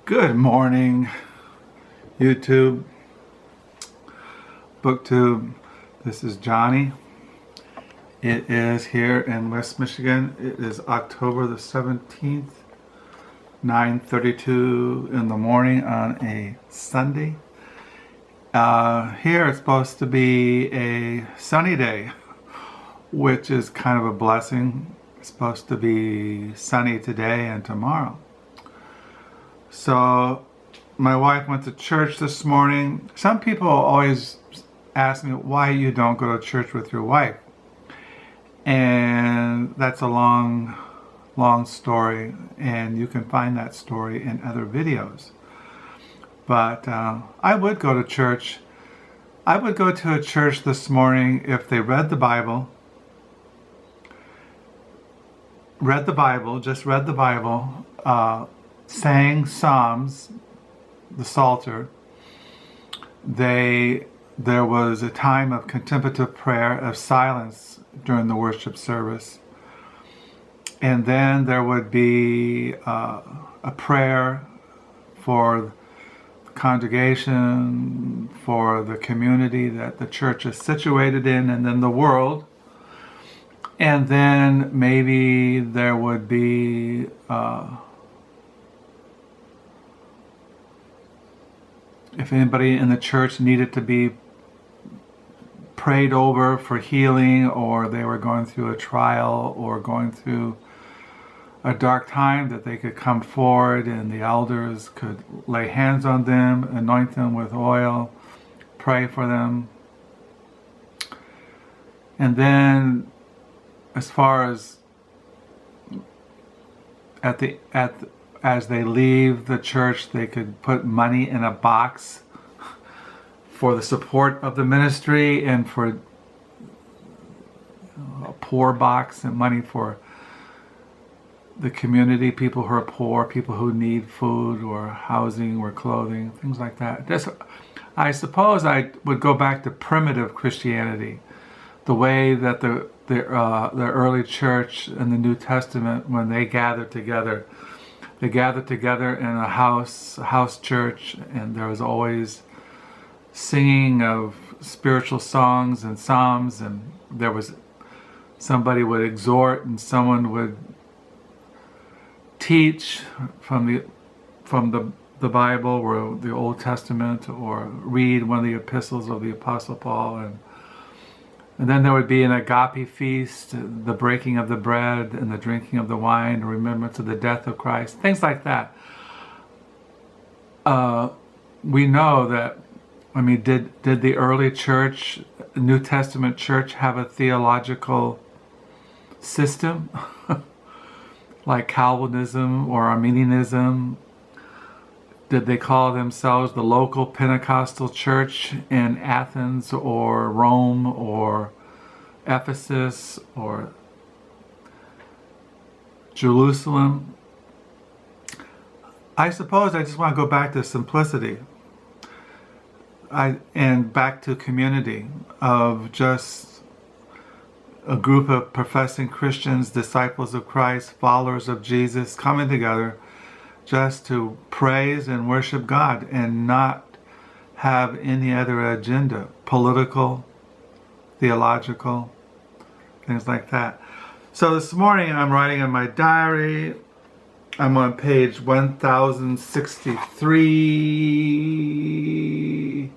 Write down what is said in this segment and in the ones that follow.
Good morning, YouTube, BookTube. This is Johnny. It is here in West Michigan. It is October the 17th, 9:32 in the morning on a Sunday. Here it's supposed to be a sunny day, which is kind of a blessing. It's supposed to be sunny today and tomorrow. So my wife went to church this morning. Some people always ask me why you don't go to church with your wife. And that's a long story, and you can find that story in other videos. But I would go to church. I would go to a church this morning if they read the Bible, just read the Bible, sang Psalms, the Psalter. There was a time of contemplative prayer, of silence during the worship service. And then there would be a prayer for the congregation, for the community that the church is situated in, and then the world. And then maybe there would be if anybody in the church needed to be prayed over for healing, or they were going through a trial or going through a dark time, that they could come forward and the elders could lay hands on them, anoint them with oil, pray for them. And then as far as as they leave the church, they could put money in a box for the support of the ministry, and for a poor box, and money for the community, people who are poor, people who need food or housing or clothing, things like that. I suppose I would go back to primitive Christianity, the way that the early church in the New Testament, when they gathered together. They gathered together in a house church, and there was always singing of spiritual songs and psalms, and there was somebody would exhort and someone would teach from the Bible or the Old Testament, or read one of the epistles of the Apostle Paul, and then there would be an agape feast, the breaking of the bread and the drinking of the wine, a remembrance of the death of Christ, things like that. We know that, did the early church, New Testament church, have a theological system like Calvinism or Arminianism? Did they call themselves the local Pentecostal church in Athens or Rome or Ephesus or Jerusalem? I suppose I just want to go back to simplicity and back to community of just a group of professing Christians, disciples of Christ, followers of Jesus, coming together just to praise and worship God, and not have any other agenda, political, theological, things like that. So this morning I'm writing in my diary. I'm on page 1063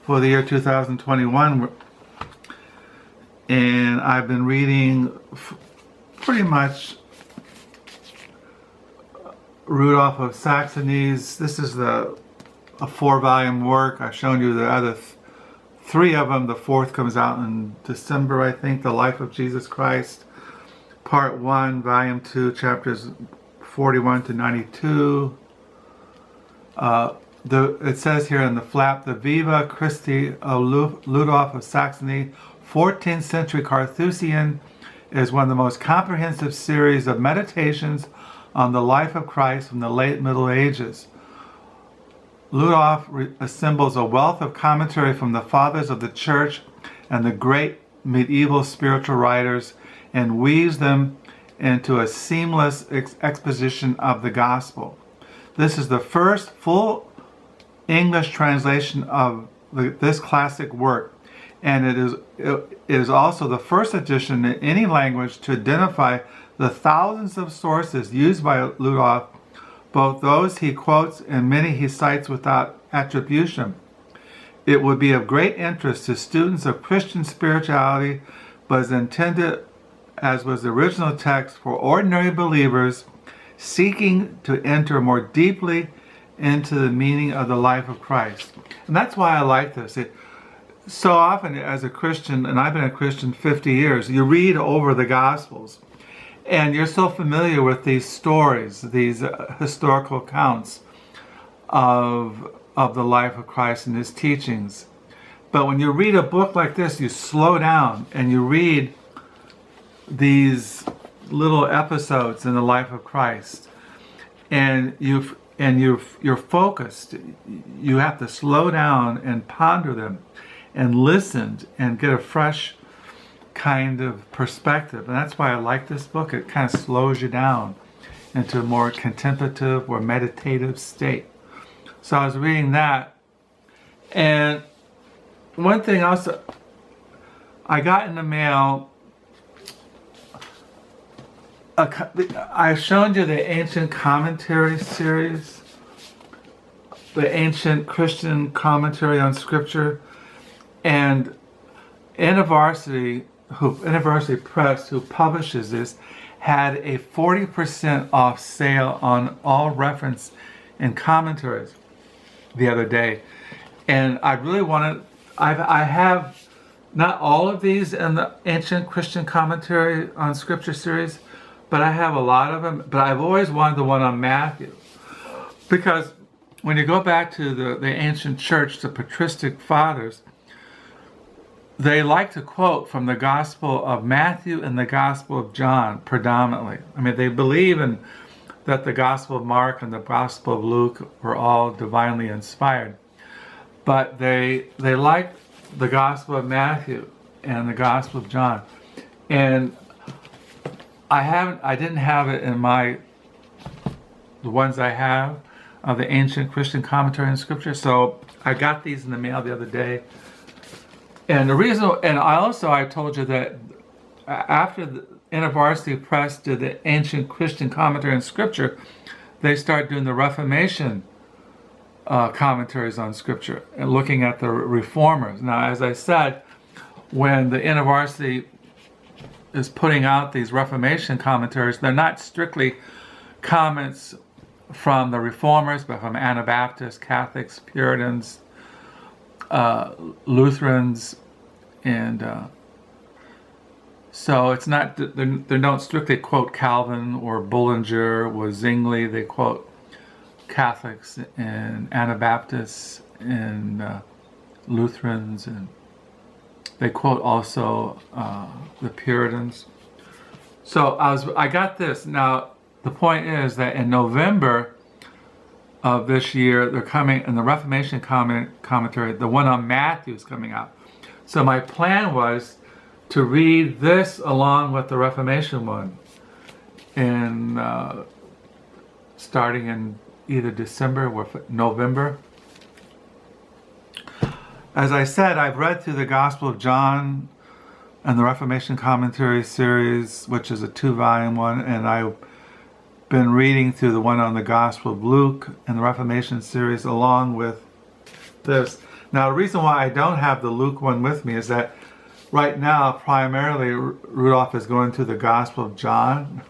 for the year 2021, and I've been reading pretty much Ludolph of Saxony's. This is a 4-volume work. I've shown you the other 3 of them. The 4th comes out in December, I think. The Life of Jesus Christ, Part 1, Volume 2, chapters 41 to 92. It says here in the flap, the Viva Christi of Ludolph of Saxony, 14th century Carthusian, is one of the most comprehensive series of meditations on the life of Christ from the late Middle Ages. Ludolph assembles a wealth of commentary from the fathers of the church and the great medieval spiritual writers, and weaves them into a seamless exposition of the gospel. This is the first full English translation of this classic work, and it is also the first edition in any language to identify the thousands of sources used by Ludolph, both those he quotes and many he cites without attribution. It would be of great interest to students of Christian spirituality, but is intended, as was the original text, for ordinary believers seeking to enter more deeply into the meaning of the life of Christ. And that's why I like this. So often as a Christian, and I've been a Christian 50 years, you read over the Gospels, and you're so familiar with these stories, these historical accounts of the life of Christ and his teachings. But when you read a book like this, you slow down and you read these little episodes in the life of Christ, and you're focused. You have to slow down and ponder them and listen and get a fresh kind of perspective. And that's why I like this book. It kind of slows you down into a more contemplative or meditative state. So I was reading that, and one thing also I got in the mail, I've shown you the Ancient Commentary series, the Ancient Christian Commentary on Scripture, and University Press, who publishes this, had a 40% off sale on all reference and commentaries the other day. And I really wanted, I have not all of these in the Ancient Christian Commentary on Scripture series, but I have a lot of them. But I've always wanted the one on Matthew, because when you go back to the ancient church, the patristic fathers, they like to quote from the Gospel of Matthew and the Gospel of John predominantly. I mean, they believe that the Gospel of Mark and the Gospel of Luke were all divinely inspired, but they like the Gospel of Matthew and the Gospel of John. And I didn't have it in the ones I have of the Ancient Christian Commentary on Scripture, so I got these in the mail the other day. And the reason, and I told you that after the University Press did the Ancient Christian Commentary on Scripture, they started doing the Reformation commentaries on Scripture and looking at the Reformers. Now, as I said, when the University is putting out these Reformation commentaries, they're not strictly comments from the Reformers, but from Anabaptists, Catholics, Puritans, Lutherans, and so it's not, they don't strictly quote Calvin or Bullinger or Zwingli. They quote Catholics and Anabaptists and Lutherans, and they quote also the Puritans. So I got this. Now the point is that in November of this year, they're coming, in the Reformation commentary, the one on Matthew is coming out. So my plan was to read this along with the Reformation one, in starting in either December or November. As I said, I've read through the Gospel of John and the Reformation Commentary series, which is a 2-volume one, and I've been reading through the one on the Gospel of Luke and the Reformation series along with this. Now, the reason why I don't have the Luke one with me is that right now, primarily, Rudolph is going through the Gospel of John.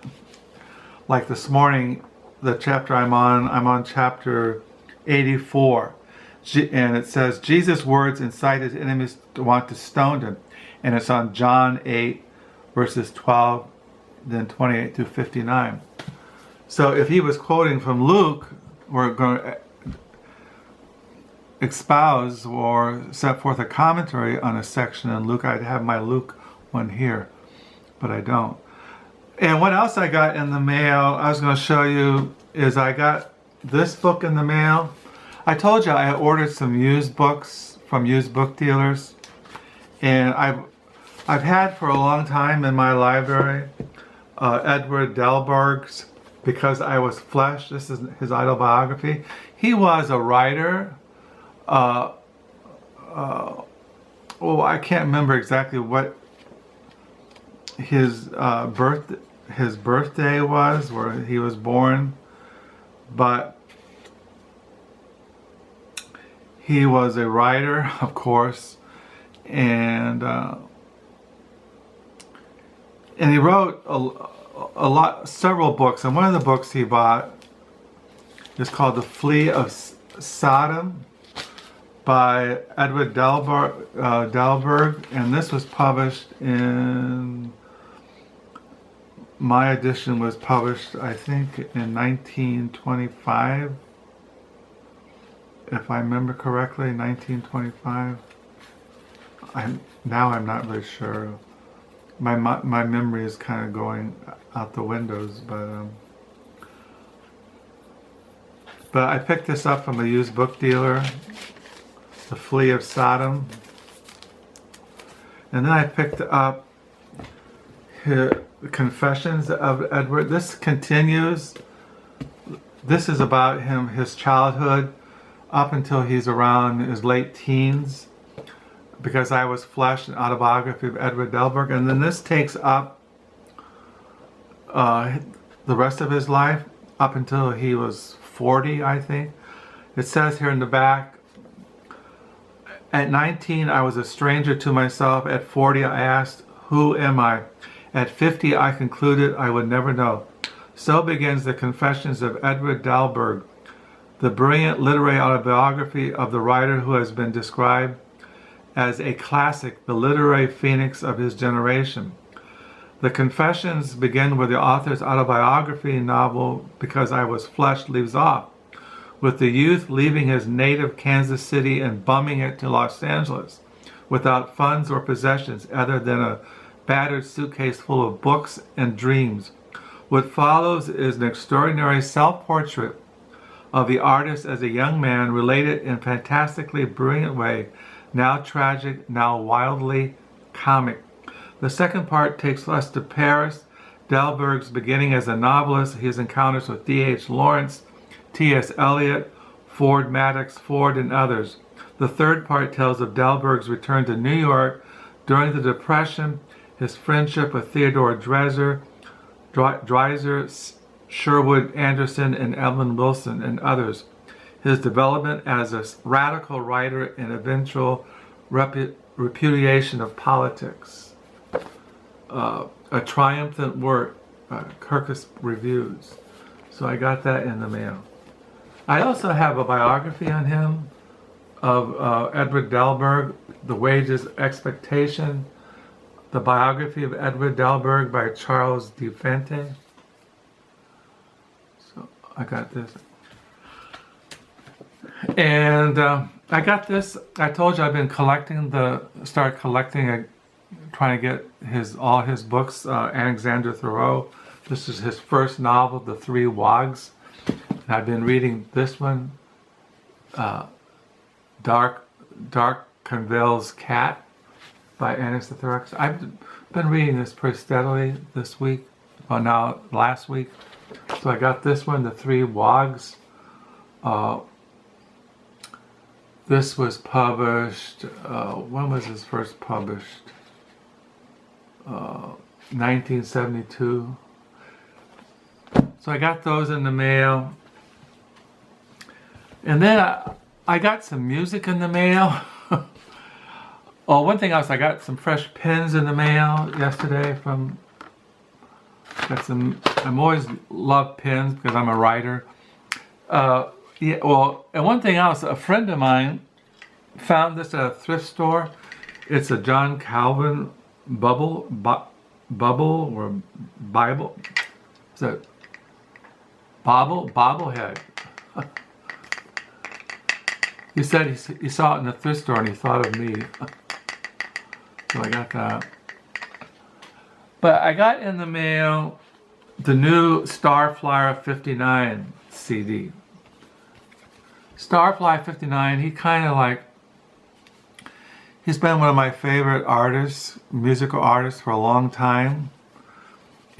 Like this morning, the chapter I'm on chapter 84. And it says, Jesus' words incite his enemies to want to stone him. And it's on John 8, verses 12, then 28 through 59. So if he was quoting from Luke, we're going to espouse or set forth a commentary on a section in Luke. I'd have my Luke one here, but I don't. And what else I got in the mail, I was going to show you, is I got this book in the mail. I told you I ordered some used books from used book dealers, and I've had for a long time in my library Edward Dahlberg's Because I Was Flesh. This is his autobiography. He was a writer. Oh, I can't remember exactly what his birthday was, where he was born, but he was a writer, of course, and he wrote several books. And one of the books he bought is called The Flea of Sodom by Edward Dahlberg, and this was published in, my edition was published, I think, in 1925, if I remember correctly, 1925. Now I'm not really sure. My memory is kind of going out the windows, but I picked this up from a used book dealer, The Flea of Sodom, and then I picked up the Confessions of Edward. This continues. This is about his childhood up until he's around his late teens. Because I Was Flesh, an autobiography of Edward Dahlberg. And then this takes up the rest of his life up until he was 40, I think. It says here in the back, at 19, I was a stranger to myself. At 40, I asked, who am I? At 50, I concluded I would never know. So begins the Confessions of Edward Dahlberg, the brilliant literary autobiography of the writer who has been described as a classic, the literary phoenix of his generation. The Confessions begin with the author's autobiography novel Because I Was Flesh leaves off, with the youth leaving his native Kansas City and bumming it to Los Angeles, without funds or possessions other than a battered suitcase full of books and dreams. What follows is an extraordinary self-portrait of the artist as a young man, related in a fantastically brilliant way, now tragic, now wildly comic. The second part takes us to Paris, Dahlberg's beginning as a novelist, his encounters with D.H. Lawrence, T.S. Eliot, Ford Madox Ford, and others. The third part tells of Dahlberg's return to New York during the Depression, his friendship with Theodore Dreiser, Sherwood Anderson, and Evelyn Wilson, and others. His development as a radical writer and eventual repudiation of politics. A triumphant work, Kirkus Reviews. So I got that in the mail. I also have a biography on him of Edward Dahlberg, The Wages Expectation, the biography of Edward Dahlberg by Charles DeFanti. So I got this. And I got this. I told you I've been collecting trying to get all his books. Alexander Theroux. This is his first novel, The Three Wogs. And I've been reading this one, Darconville's Cat by Theroux. I've been reading this pretty steadily this week. Well, now last week. So I got this one, The Three Wogs. This was published, when was this first published? 1972. So I got those in the mail. And then I got some music in the mail. Oh, one thing else, I got some fresh pens in the mail yesterday I'm always love pens because I'm a writer. Yeah, well, and one thing else, a friend of mine found this at a thrift store. It's a John Calvin bobblehead. Is it bobblehead? He said he saw it in the thrift store and he thought of me. So I got that. But I got in the mail the new Starflyer 59 CD. Starfly 59, he's been one of my favorite artists, musical artists, for a long time.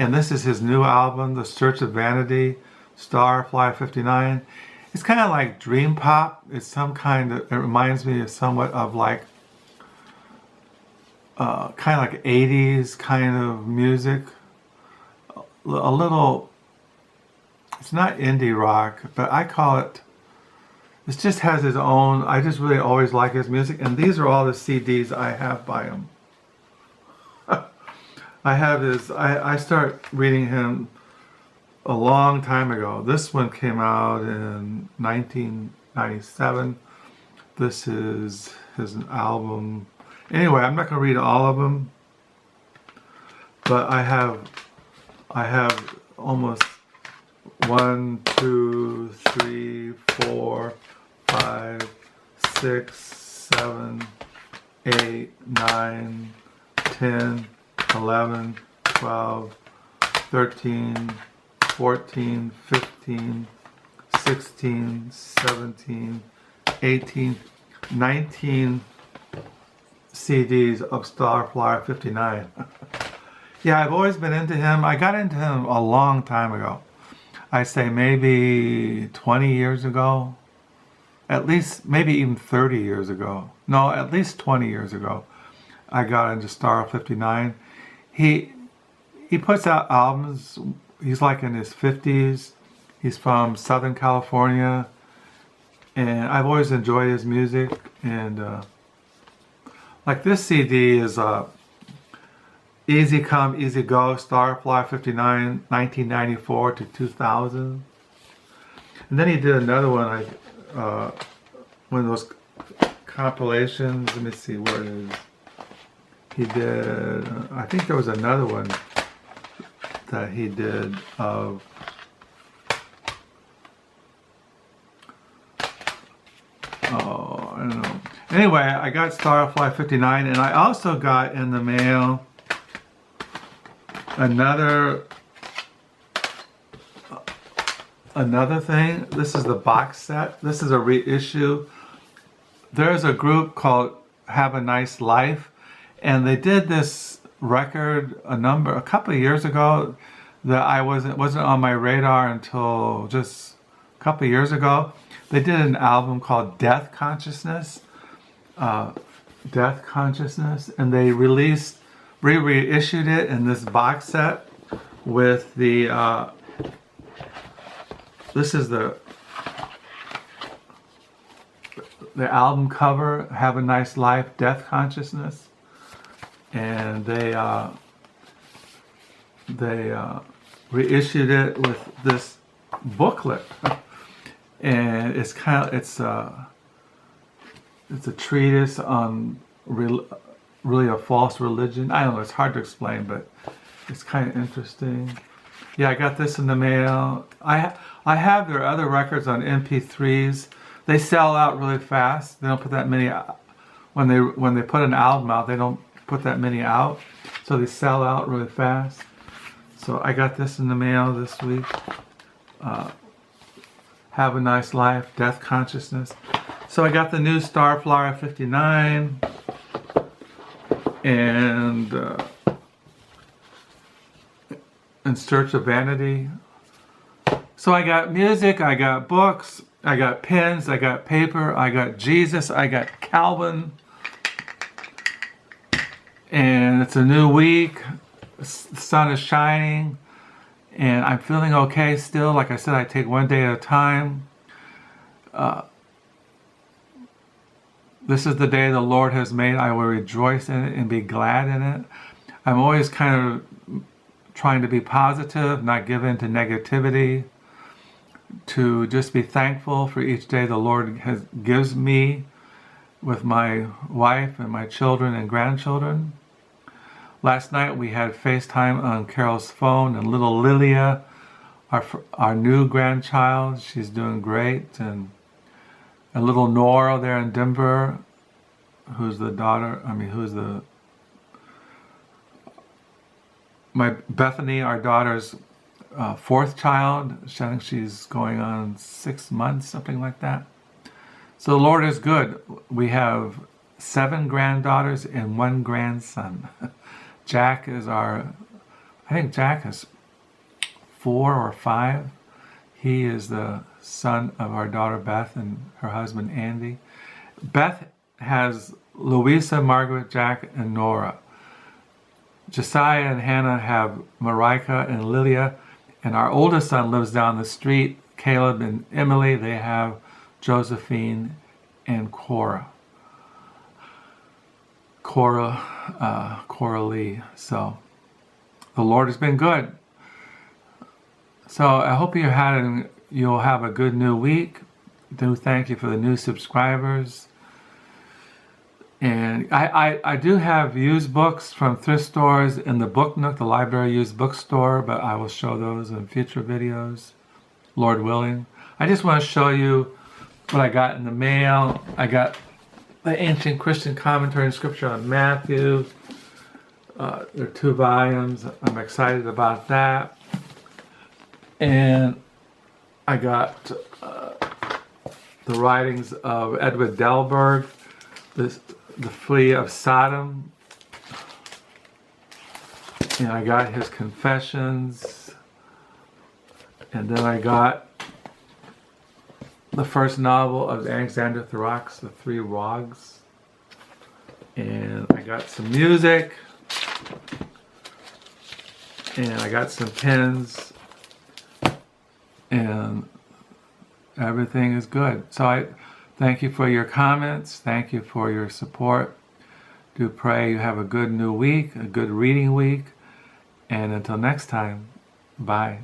And this is his new album, The Search of Vanity, Starfly 59. It's kind of like dream pop. It's some kind of, it reminds me of somewhat of like, kind of like 80s kind of music. A little, it's not indie rock, but I call it, it just has his own, I just really always like his music. And these are all the CDs I have by him. I have his, I start reading him a long time ago. This one came out in 1997. This is his album. Anyway, I'm not going to read all of them, but I have almost 1, 2, 3, 4, 5, 6, 7, 8, 9, 10, 11, 12, 13, 14, 15, 16, 17, 18, 19 CDs of Starflyer 59. Yeah, I've always been into him. I got into him a long time ago. I say maybe 20 years ago. At least, maybe even 30 years ago. No, at least 20 years ago. I got into Star 59. He puts out albums. He's like in his 50s. He's from Southern California. And I've always enjoyed his music. And like this CD is Easy Come, Easy Go, Starfly 59, 1994 to 2000. And then he did another one, one of those compilations. Let me see where it is. He did, I think there was another one that he did of, oh, I don't know. Anyway, I got Starfly 59, and I also got in the mail another thing. This is the box set. This is a reissue. There's a group called Have a Nice Life, and they did this record a couple of years ago that wasn't on my radar until just a couple of years ago. They did an album called Death Consciousness, and they reissued it in this box set with the this is the album cover, Have a Nice Life, Death Consciousness. And they reissued it with this booklet. And it's a treatise on really a false religion. I don't know, it's hard to explain, but it's kind of interesting. Yeah, I got this in the mail. I have their other records on MP3s. They sell out really fast. They don't put that many out. When they put an album out, they don't put that many out. So they sell out really fast. So I got this in the mail this week. Have a Nice Life, Death Consciousness. So I got the new Starflyer 59 and In Search of Vanity. So I got music, I got books, I got pens, I got paper, I got Jesus, I got Calvin. And it's a new week. The sun is shining. And I'm feeling okay still. Like I said, I take one day at a time. This is the day the Lord has made. I will rejoice in it and be glad in it. I'm always kind of trying to be positive, not give in to negativity, to just be thankful for each day the Lord gives me with my wife and my children and grandchildren. Last night we had FaceTime on Carol's phone, and little Lilia, our new grandchild, she's doing great, and little Nora there in Denver, who's my Bethany, our daughter's fourth child. I think she's going on 6 months, something like that. So the Lord is good. We have 7 granddaughters and 1 grandson. Jack is I I think Jack is 4 or 5. He is the son of our daughter Beth and her husband Andy. Beth has Louisa, Margaret, Jack, and Nora. Josiah and Hannah have Marika and Lilia, and our oldest son lives down the street, Caleb and Emily. They have Josephine and Cora Lee. So the Lord has been good. So I hope you'll have a good new week. Do thank you for the new subscribers. And I do have used books from thrift stores in the Book Nook, the library used bookstore, but I will show those in future videos, Lord willing. I just want to show you what I got in the mail. I got the Ancient Christian Commentary and Scripture on Matthew. There are 2 volumes. I'm excited about that. And I got the writings of Edward Dahlberg, the Flea of Sodom, and I got his Confessions, and then I got the first novel of Alexander Theroux, The 3 Wogs, and I got some music, and I got some pens, and everything is good. So I thank you for your comments. Thank you for your support. Do pray you have a good new week, a good reading week. And until next time, bye.